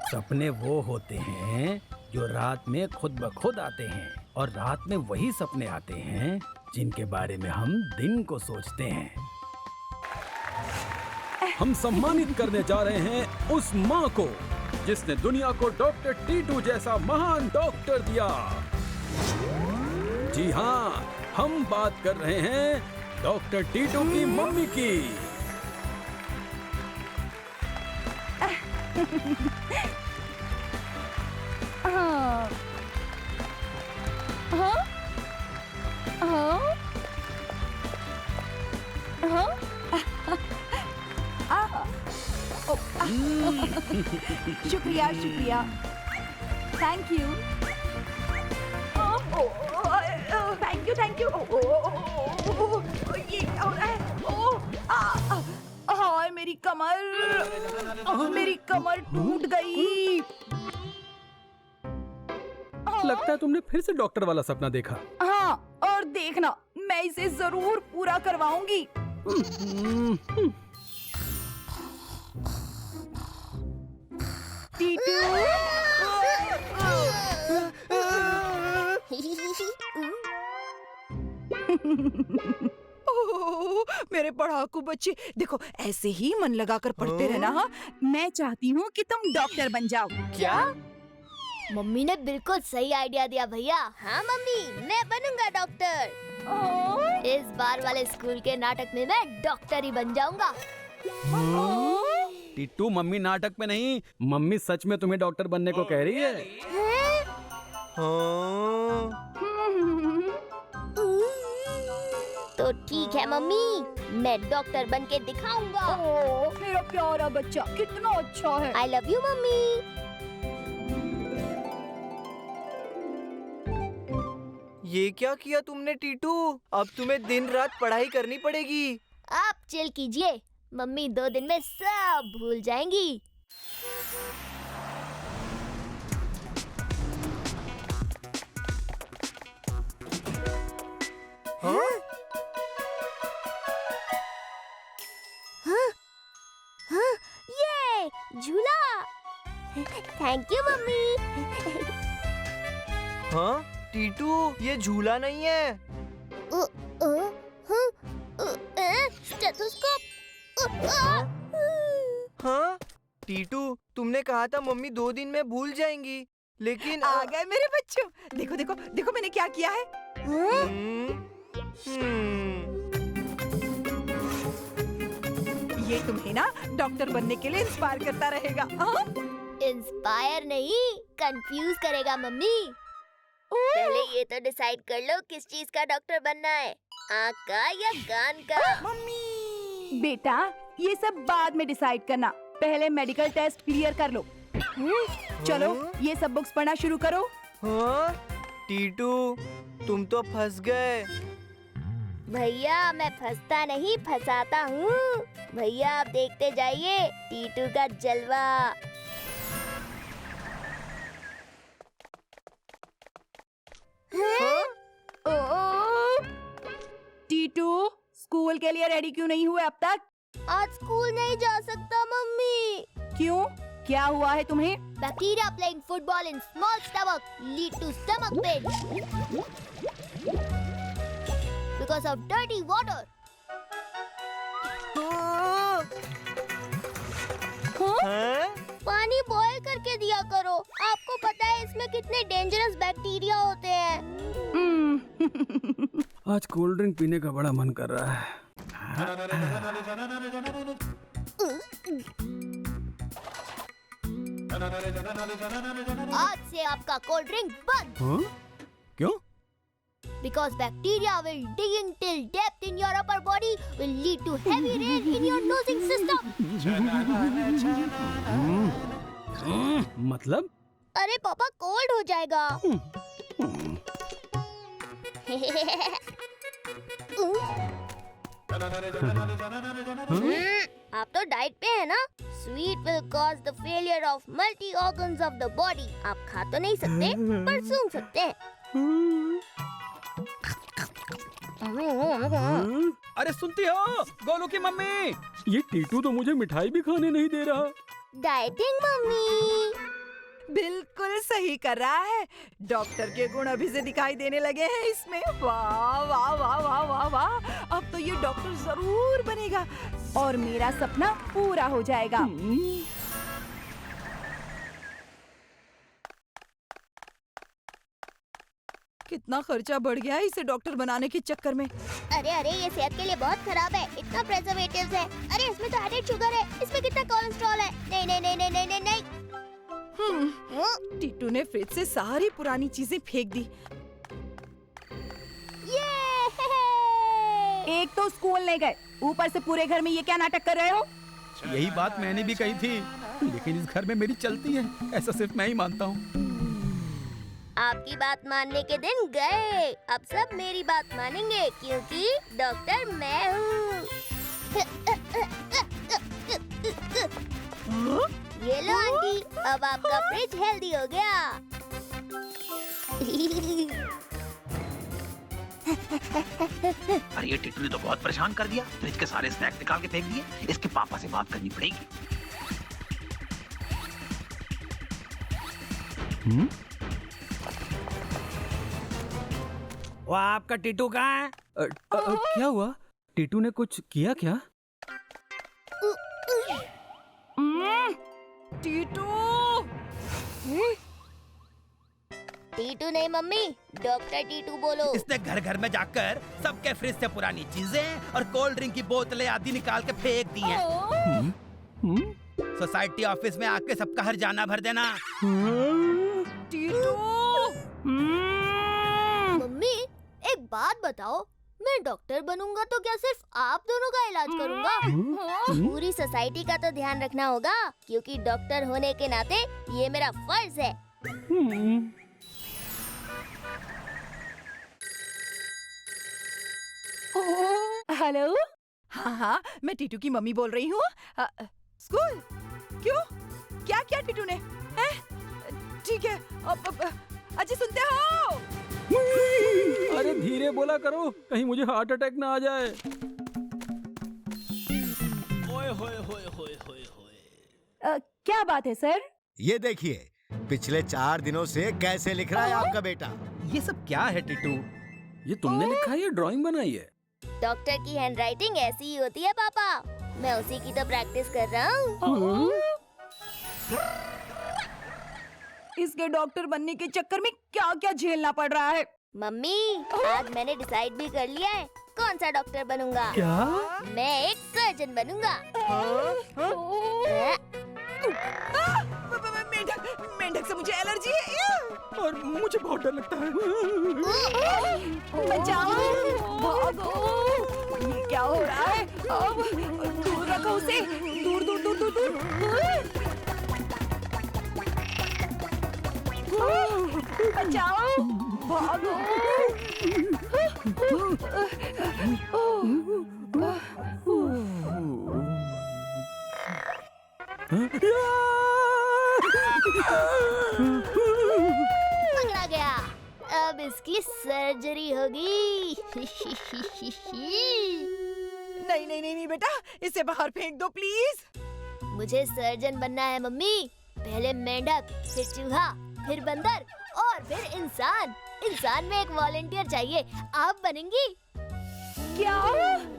सपने वो होते हैं जो रात में खुद ब खुद आते हैं, और रात में वही सपने आते हैं जिनके बारे में हम दिन को सोचते हैं। हम सम्मानित करने जा रहे हैं उस माँ को जिसने दुनिया को डॉक्टर टीटू जैसा महान डॉक्टर दिया। जी हाँ, हम बात कर रहे हैं डॉक्टर टीटू की मम्मी की। हाँ। हाँ? हाँ? हाँ? शुक्रिया शुक्रिया, थैंक यू, थैंक यू। हाय मेरी कमर टूट गई। लगता है तुमने फिर से डॉक्टर वाला सपना देखा। हाँ, और देखना, मैं इसे जरूर पूरा करवाऊंगी। टीटू, मेरे पढ़ाकू बच्चे, देखो ऐसे ही मन लगाकर पढ़ते रहना। हाँ, मैं चाहती हूँ कि तुम डॉक्टर बन जाओ। क्या? मम्मी ने बिल्कुल सही आइडिया दिया भैया। हाँ मम्मी, मैं बनूंगा डॉक्टर। इस बार वाले स्कूल के नाटक में मैं डॉक्टर ही बन जाऊंगा। टीटू, मम्मी नाटक में नहीं, मम्मी सच में तुम्हें डॉक्टर बनने को कह रही है। तो ठीक है मम्मी, मैं डॉक्टर बन के दिखाऊंगा। मेरा प्यारा बच्चा कितना अच्छा है। I love you mummy. ये क्या किया तुमने टीटू? अब तुम्हें दिन रात पढ़ाई करनी पड़ेगी। आप चिल कीजिए, मम्मी 2 दिन में सब भूल जाएंगी। हाँ? हाँ? हाँ? ये झूला। Thank you mummy. हाँ? टीटू, ये झूला नहीं है। स्टेथोस्कोप। हाँ? टीटू, तुमने कहा था मम्मी 2 दिन में भूल जाएंगी, लेकिन आ गए मेरे बच्चों। देखो देखो देखो मैंने क्या किया है। ये तुम्हें ना डॉक्टर बनने के लिए इंस्पायर करता रहेगा। इंस्पायर नहीं, कंफ्यूज करेगा मम्मी। पहले ये तो डिसाइड कर लो किस चीज का डॉक्टर बनना है, आँख का या कान का। मम्मी, बेटा ये सब बाद में डिसाइड करना, पहले मेडिकल टेस्ट क्लियर कर लो। चलो ये सब बुक्स पढ़ना शुरू करो। हाँ? टीटू, तुम तो फंस गए। भैया मैं फंसता नहीं, फंसाता हूँ। भैया आप देखते जाइए टीटू का जलवा। टीटू, स्कूल के लिए रेडी क्यों नहीं हुए अब तक? आज स्कूल नहीं जा सकता मम्मी। क्यों, क्या हुआ है तुम्हें? Bacteria playing football in small stomach lead to stomach pain because of dirty water. हाँ? पानी बॉईल करके दिया करो, आपको पता है इसमें कितने डेंजरस बैक्टीरिया होते हैं। आज कोल्ड ड्रिंक पीने का बड़ा मन कर रहा है। आज से आपका कोल्ड ड्रिंक बंद। हाँ? क्यों? Because bacteria will digging till depth in your upper body will lead to heavy rain in your nosing system. मतलब? अरे पापा कोल्ड हो जाएगा। आप तो डाइट पे है ना? Sweet will cause the failure of multi organs of the body. आप खा तो नहीं सकते पर सूंघ सकते हैं। अरे सुनती हो गोलू की मम्मी, ये टीटू तो मुझे मिठाई भी खाने नहीं दे रहा। Dieting mummy. बिल्कुल सही कर रहा है। डॉक्टर के गुण अभी से दिखाई देने लगे हैं इसमें। वाह वाह वाह वाह वाह वाह, अब तो ये डॉक्टर जरूर बनेगा और मेरा सपना पूरा हो जाएगा। कितना खर्चा बढ़ गया है इसे डॉक्टर बनाने के चक्कर में। अरे अरे, ये सेहत के लिए बहुत खराब है। इतना प्रिजर्वेटिव्स है। अरे इसमें तो एडेड शुगर है। इसमें कितना कोलेस्ट्रॉल है। नहीं नहीं नहीं नहीं नहीं नहीं नहीं। टीटू ने फ्रिज से सारी पुरानी चीजें फेंक दी। ये एक तो स्कूल नहीं गए, ऊपर से पूरे घर में ये क्या नाटक कर रहे हो? यही बात मैंने भी कही थी, लेकिन इस घर में मेरी चलती है, ऐसा सिर्फ मैं ही मानता हूँ। आपकी बात मानने के दिन गए। अब सब मेरी बात मानेंगे क्योंकि डॉक्टर मैं हूँ। ये लो आंटी, अब आपका फ्रिज हेल्दी हो गया। अरे ये टिटू ने तो बहुत परेशान कर दिया। फ्रिज के सारे स्नैक्स निकाल के फेंक दिए। इसके पापा से बात करनी पड़ेगी। वो आपका टीटू कहाँ है? क्या हुआ? टीटू ने कुछ किया क्या? टीटू! टीटू नहीं मम्मी, डॉक्टर टीटू बोलो। इसने घर घर में जाकर सबके फ्रिज से पुरानी चीजें और कोल्ड ड्रिंक की बोतलें आदि निकाल के फेंक दी हैं। सोसाइटी ऑफिस में आके सबका हर जाना भर देना। टीटू! मम्मी एक बात बताओ, मैं डॉक्टर बनूंगा तो क्या सिर्फ आप दोनों का इलाज करूंगा? पूरी सोसाइटी का तो ध्यान रखना होगा क्योंकि डॉक्टर होने के नाते ये मेरा फर्ज है। हेलो? हाँ हाँ, मैं टीटू की मम्मी बोल रही हूँ। स्कूल? क्यों? क्या किया टीटू ने? ठीक है, अजी सुनते हो? अरे धीरे बोला करो, कहीं मुझे हार्ट अटैक ना आ जाए। ओए होए होए होए होए होए। क्या बात है सर? ये देखिए, पिछले 4 दिनों से कैसे लिख रहा है आपका बेटा। ये सब क्या है टीटू? ये तुमने लिखा है या ड्राइंग बनाई है? डॉक्टर की हैंडराइटिंग ऐसी ही होती है पापा, मैं उसी की तो प्रैक्टिस कर रहा हूँ। इसके डॉक्टर बनने के चक्कर में क्या क्या झेलना पड़ रहा है। मम्मी आज मैंने डिसाइड भी कर लिया है कौन सा डॉक्टर बनूंगा। क्या? मैं एक सर्जन बनूंगा। मेंढक से मुझे एलर्जी है और मुझे बहुत डर लगता है। बचाओ, भागो, ये क्या हो रहा है? अब दूर रखो उसे, दूर दूर दूर दूर दूर। बचाओ, भागो। पकड़ा गया, अब इसकी सर्जरी होगी। नहीं नहीं नहीं बेटा, इसे बाहर फेंक दो प्लीज। मुझे सर्जन बनना है मम्मी। पहले मेंढक, फिर चूहा, फिर बंदर और फिर इंसान। इंसान में एक वॉलंटियर चाहिए, आप बनेंगी? क्या?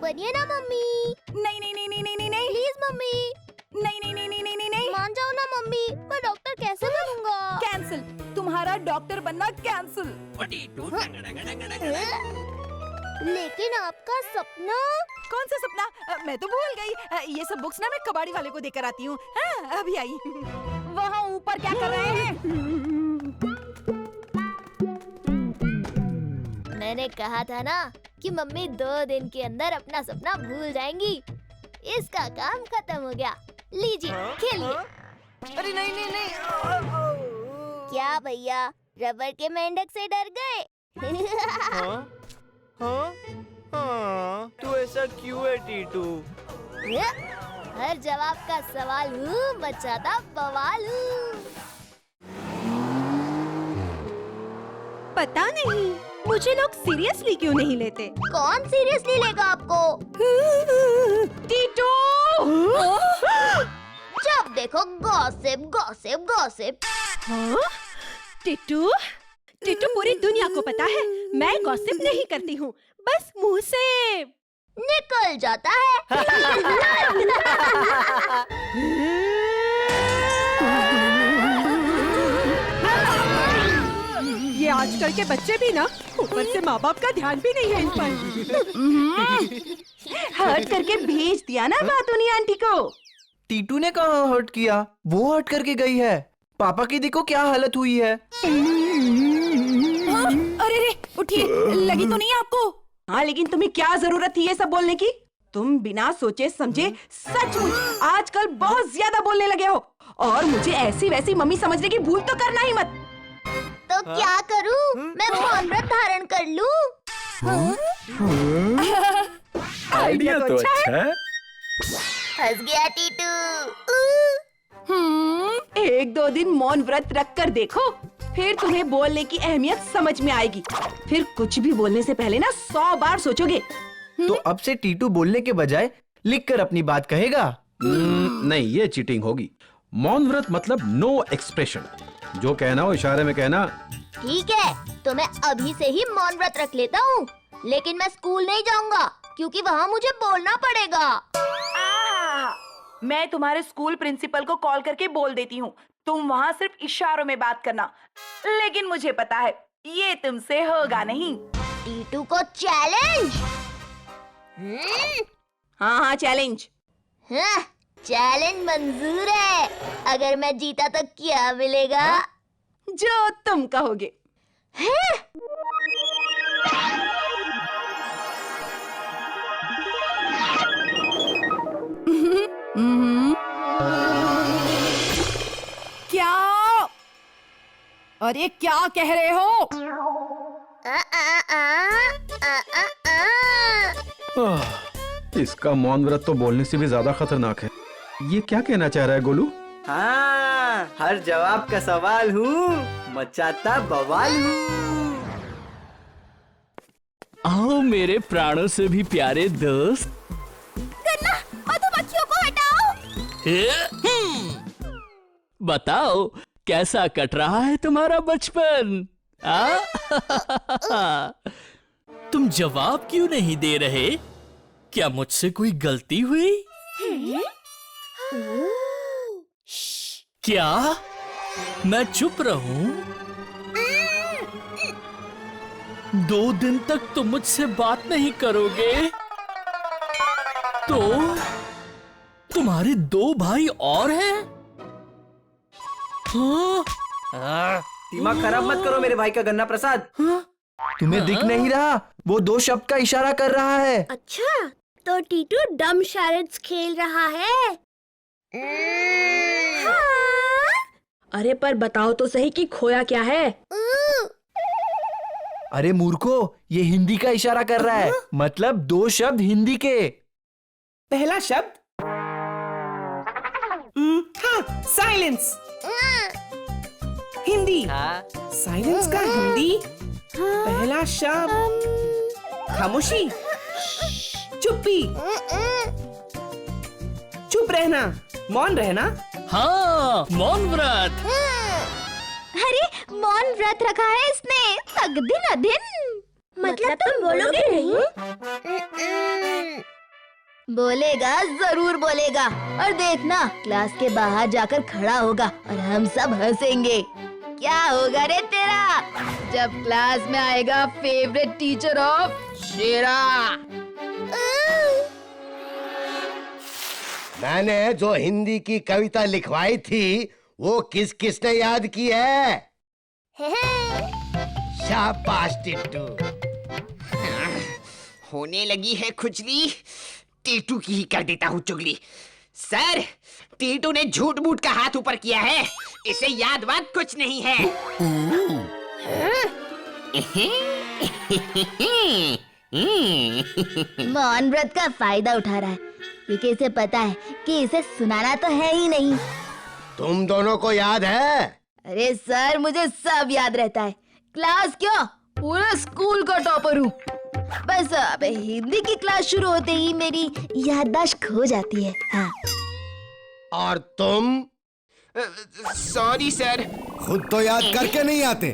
बनिए ना मम्मी। नहीं नहीं नहीं नहीं नहीं नहीं प्लीज मम्मी। नहीं नहीं नहीं नहीं नहीं नहीं नहीं। मान जाओ ना मम्मी, मैं डॉक्टर कैसे बनूंगा? कैंसिल, तुम्हारा डॉक्टर बनना कैंसिल। लेकिन आपका सपना? कौन सा सपना? मैं तो भूल गई। ये सब बुक्स ना मैं कबाड़ी वाले को देकर आती हूँ। हाँ, अभी आई। वहाँ ऊपर क्या कर रहे हैं? मैंने कहा था ना कि मम्मी 2 दिन के अंदर अपना सपना भूल जाएंगी। इसका काम खत्म हो गया, लीजिए खेलिए। अरे नहीं नहीं नहीं। क्या भैया, रबड़ के मेंढक से डर गए? हाँ? हाँ? हाँ, तू ऐसा क्यों है टीटू? हर जवाब का सवाल हूँ, मचाता बवाल हूँ। पता नहीं मुझे लोग सीरियसली क्यों नहीं लेते। कौन सीरियसली लेगा आपको? टीटू! जब देखो गॉसिप गॉसिप गॉसिप। हाँ? टिट्टू टिट्टू पूरी दुनिया को पता है मैं गॉसिप नहीं करती हूँ, बस मुंह से निकल जाता है। ये आजकल के बच्चे भी ना, ऊपर से माँ बाप का ध्यान भी नहीं है इन पर। हर्ट करके भेज दिया ना बातूनी आंटी को। टीटू ने कहाँ हर्ट किया, वो हर्ट करके गई है। पापा की देखो क्या हालत हुई है। अरे रे उठिए, लगी तो नहीं आपको? हाँ लेकिन तुम्हें क्या जरूरत थी ये सब बोलने की? तुम बिना सोचे समझे सचमुच आजकल बहुत ज्यादा बोलने लगे हो, और मुझे ऐसी वैसी मम्मी समझने की भूल तो करना ही मत। तो क्या करूं? मैं मौन व्रत धारण कर लूं? आइडिया तो अच्छा है। फंस गया टीटू। 1-2 दिन मौन व्रत रख कर देखो, फिर तुम्हें बोलने की अहमियत समझ में आएगी। फिर कुछ भी बोलने से पहले ना 100 बार सोचोगे। तो अब से टीटू बोलने के बजाय लिखकर अपनी बात कहेगा। नहीं, ये चीटिंग होगी। मौन व्रत मतलब नो एक्सप्रेशन, जो कहना हो इशारे में कहना। ठीक है, तो मैं अभी से ही मौन व्रत रख लेता हूँ, लेकिन मैं स्कूल नहीं जाऊंगा क्योंकि वहाँ मुझे बोलना पड़ेगा। मैं तुम्हारे स्कूल प्रिंसिपल को कॉल करके बोल देती हूँ, तुम वहाँ सिर्फ इशारों में बात करना। लेकिन मुझे पता है ये तुमसे होगा नहीं। टीटू को चैलेंज। हाँ चैलेंज। चैलेंज मंजूर है। अगर मैं जीता तो क्या मिलेगा? जो तुम कहोगे। क्या? अरे क्या कह रहे हो? इसका मौन व्रत तो बोलने से भी ज्यादा खतरनाक है। ये क्या कहना चाह रहा है गोलू? हाँ, हर जवाब का सवाल हूँ, मचाता बवाल हूँ। आओ मेरे प्राणों से भी प्यारे दोस्त। मधुमक्खियों को हटाओ। बताओ कैसा कट रहा है तुम्हारा बचपन? तुम जवाब क्यों नहीं दे रहे? क्या मुझसे कोई गलती हुई? क्या मैं चुप रहूं? 2 दिन तक तुम मुझसे बात नहीं करोगे तो तुम्हारे 2 भाई और हैं? हाँ? दिमाग खराब मत करो मेरे भाई का गन्ना प्रसाद। तुम्हें दिख नहीं रहा? वो 2 शब्द का इशारा कर रहा है। अच्छा, तो टीटू डम शैरेट्स खेल रहा है। अरे पर बताओ तो सही कि खोया क्या है? अरे मूर्खो, ये हिंदी का इशारा कर रहा है, मतलब 2 शब्द हिंदी के। पहला शब्द हाँ, साइलेंस। हिंदी। साइलेंस का हिंदी पहला शब्द खामोशी, चुप्पी, चुप रहना, मौन रहना। हाँ, मौन व्रत। अरे मौन व्रत रखा है इसने, दिन अदिन। मतलब तुम बोलोगे नहीं? बोलेगा, जरूर बोलेगा। और देखना, क्लास के बाहर जाकर खड़ा होगा और हम सब हंसेंगे। क्या होगा रे तेरा जब क्लास में आएगा फेवरेट टीचर ऑफ शेरा। मैंने जो हिंदी की कविता लिखवाई थी वो किसने याद की है? शाबाश टिट्टू। होने लगी है खुजली, टीटू की ही कर देता हूँ चुगली। सर, टीटू ने झूठ मूठ का हाथ ऊपर किया है, इसे याद बात कुछ नहीं है। मौन व्रत का फायदा उठा रहा है क्योंकि इसे पता है कि इसे सुनाना तो है ही नहीं। तुम दोनों को याद है? अरे सर, मुझे सब याद रहता है। क्लास क्या, पूरे स्कूल का टॉपर हूँ। बस अब हिंदी की क्लास शुरू होते ही मेरी याददाश्त खो जाती है। हाँ। और तुम? Sorry sir. खुद तो याद करके नहीं आते,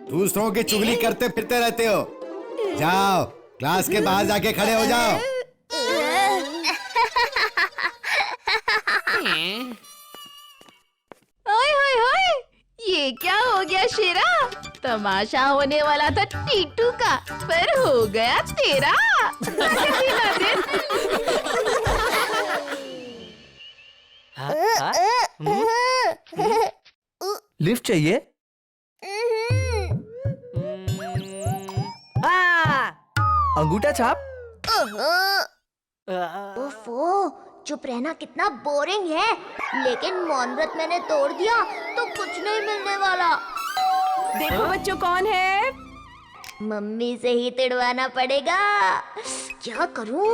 दूसरों की चुगली करते फिरते रहते हो। जाओ क्लास के बाहर जाके खड़े हो जाओ। ओए होए होए, ये क्या हो गया शेरा? तमाशा होने वाला था टीटू का, पर हो गया तेरा। लिफ्ट चाहिए? अंगूठा छाप? ओफो, चुप रहना कितना बोरिंग है। लेकिन मौन व्रत मैंने तोड़ दिया तो कुछ नहीं मिलने वाला। देखो बच्चों, कौन है? मम्मी से ही तिड़वाना पड़ेगा। क्या करूं?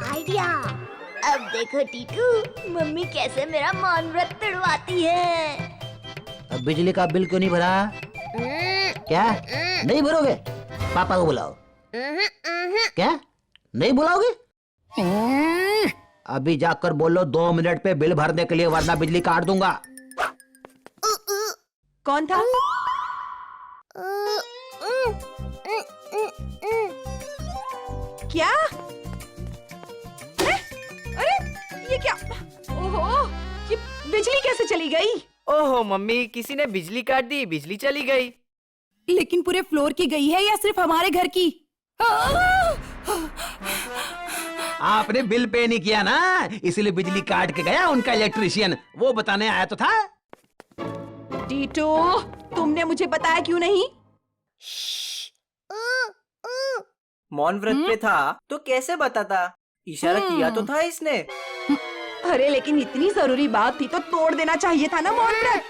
आइडिया। अब देखो टीटू, मम्मी कैसे मेरा मौन व्रत तिड़वाती है। अब बिजली का बिल क्यों नहीं भरा? क्या नहीं भरोगे? पापा को बुलाओ। क्या नहीं बुलाओगे? अभी जाकर बोलो 2 मिनट पे बिल भरने के लिए, वरना बिजली काट दूंगा। कौन था? क्या? अरे ये क्या? ओहो, ये बिजली कैसे चली गई? ओहो मम्मी, किसी ने बिजली काट दी, बिजली चली गई। लेकिन पूरे फ्लोर की गई है या सिर्फ हमारे घर की? आपने बिल पे नहीं किया ना, इसलिए बिजली काट के गया उनका इलेक्ट्रिशियन। वो बताने आया तो था। टीटू, तुमने मुझे बताया क्यों नहीं? मौन व्रत पे था तो कैसे बताता? इशारा किया तो था इसने। अरे लेकिन इतनी जरूरी बात थी तो तोड़ देना चाहिए था ना मौन व्रत।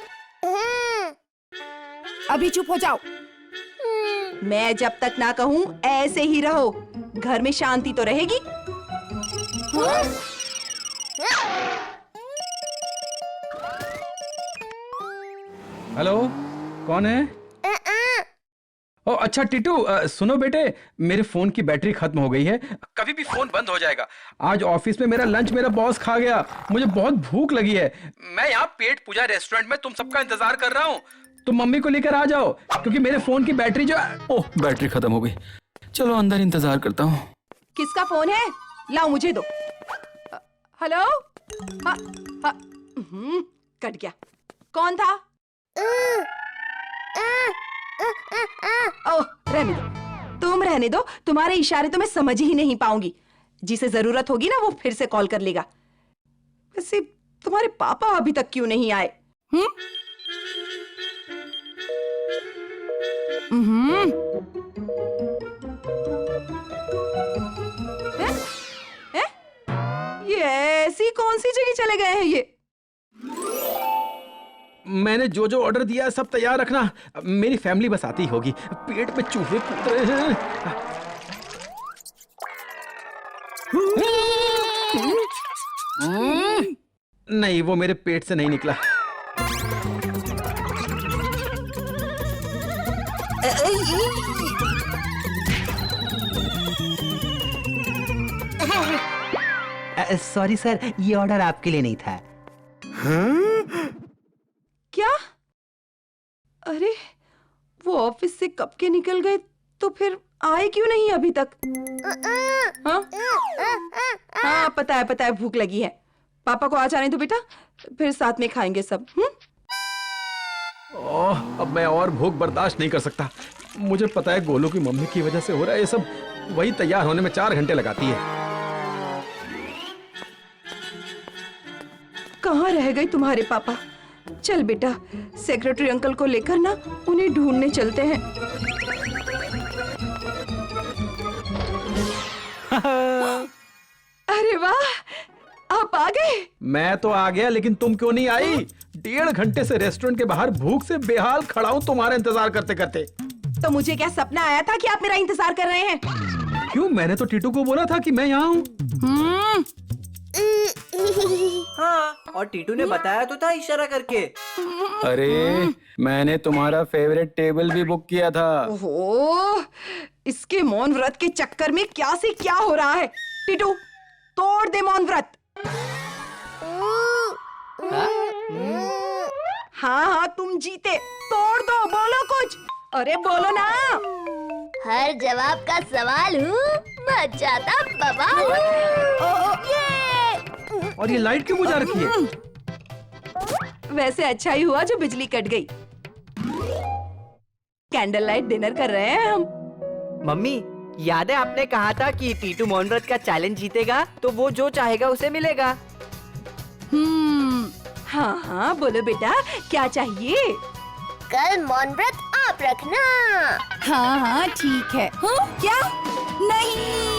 अभी चुप हो जाओ। मैं जब तक ना कहूँ ऐसे ही रहो, घर में शांति तो रहेगी। हेलो, कौन है? ओ अच्छा टीटू, सुनो बेटे, मेरे फोन की बैटरी खत्म हो गई है, कभी भी फोन बंद हो जाएगा। आज ऑफिस में मेरा लंच मेरा बॉस खा गया, मुझे बहुत भूख लगी है। मैं यहाँ पेट पूजा रेस्टोरेंट में तुम सबका इंतजार कर रहा हूँ। तुम मम्मी को लेकर आ जाओ, क्योंकि मेरे फोन की बैटरी जो ओह बैटरी खत्म हो गई। चलो अंदर इंतजार करता हूँ। किसका फोन है? लाओ मुझे दो। हेलो? हाँ, हाँ, कट गया। कौन था? ओह, रहने दो, तुम रहने दो। तुम्हारे इशारे तो मैं समझ ही नहीं पाऊंगी। जिसे जरूरत होगी ना वो फिर से कॉल कर लेगा। वैसे तुम्हारे पापा अभी तक क्यों नहीं आए? ये ऐसी कौन सी जगह चले गए हैं ये? मैंने जो जो ऑर्डर दिया है सब तैयार रखना, मेरी फैमिली बस आती होगी। पेट में चूहे कूद रहे हैं। नहीं, वो मेरे पेट से नहीं निकला। सॉरी सर, ये ऑर्डर आपके लिए नहीं था। क्या? अरे वो ऑफिस से कब के निकल गए तो फिर आए क्यों नहीं अभी तक? हाँ? हाँ पता है भूख लगी है। पापा को आ जाने दो बेटा, फिर साथ में खाएंगे सब। ओह, अब मैं और भूख बर्दाश्त नहीं कर सकता। मुझे पता है गोलू की मम्मी की वजह से हो रहा है ये सब। वही तैयार होने में 4 घंटे लगाती है। कहाँ रह गए तुम्हारे पापा? चल बेटा, सेक्रेटरी अंकल को लेकर ना उन्हें ढूंढने चलते हैं। अरे वाह, आप आ गए। मैं तो आ गया, लेकिन तुम क्यों नहीं आई? 1.5 घंटे से रेस्टोरेंट के बाहर भूख से बेहाल खड़ा हूँ तुम्हारा इंतजार करते करते। तो मुझे क्या सपना आया था कि आप मेरा इंतजार कर रहे हैं? क्यों? मैंने तो टीटू को बोला था कि मैं यहाँ हूँ। हाँ, और टीटू ने बताया तो था इशारा करके। अरे मैंने तुम्हारा फेवरेट टेबल भी बुक किया था। ओहो, इसके मौन व्रत के चक्कर में क्या से क्या हो रहा है। टीटू तोड़ दे मौन व्रत। हाँ तुम जीते, तोड़ दो, बोलो कुछ, अरे बोलो ना। हर जवाब का सवाल हूँ, मचाता बवाल हूँ। और ये लाइट क्यों बुझा रखी है? वैसे अच्छा ही हुआ जो बिजली कट गई। कैंडल लाइट डिनर कर रहे हैं हम। मम्मी, याद है आपने कहा था कि टीटू मौन व्रत का चैलेंज जीतेगा तो वो जो चाहेगा उसे मिलेगा। हाँ बोलो बेटा, क्या चाहिए? कल मौन व्रत आप रखना। हाँ ठीक है। क्या? नहीं